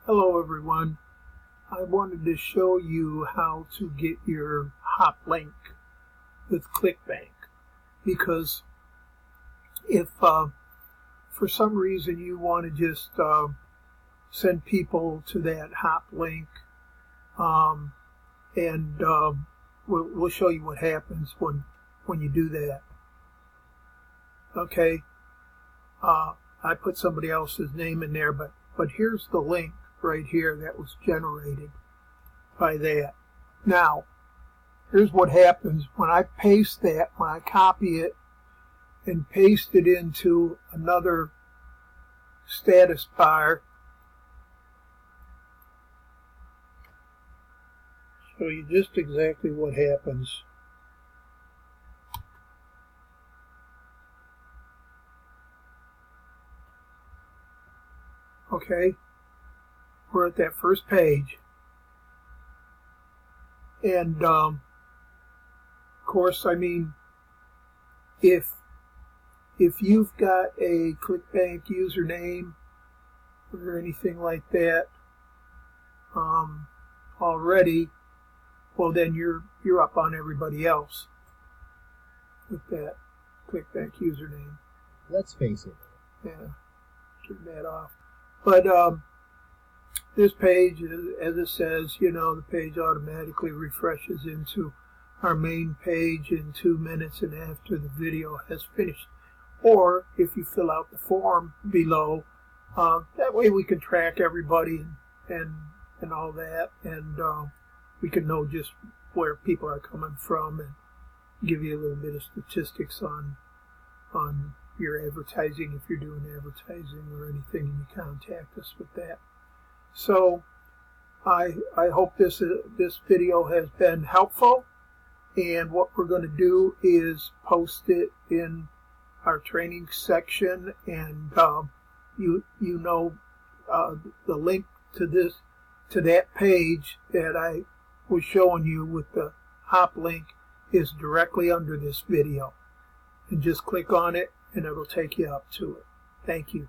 Hello everyone. I wanted to show you how to get your hop link with ClickBank, because if for some reason you want to just send people to that hop link, and we'll show you what happens when you do that. Okay, I put somebody else's name in there, but here's the link right here that was generated by that. Now, here's what happens when I paste that, when I copy it and paste it into another status bar. Show you just exactly what happens. Okay, we're at that first page, and of course, I mean, if you've got a ClickBank username or anything like that already, well then you're up on everybody else with that ClickBank username. Let's face it. Yeah, turn that off. But this page, as it says, the page automatically refreshes into our main page in 2 minutes and after the video has finished. Or if you fill out the form below, that way we can track everybody and all that, and we can know just where people are coming from and give you a little bit of statistics on your advertising, if you're doing advertising or anything, and you contact us with that. So I hope this video has been helpful, and what we're going to do is post it in our training section, and the link to that page that I was showing you with the hop link is directly under this video, and just click on it and it'll take you up to it. Thank you.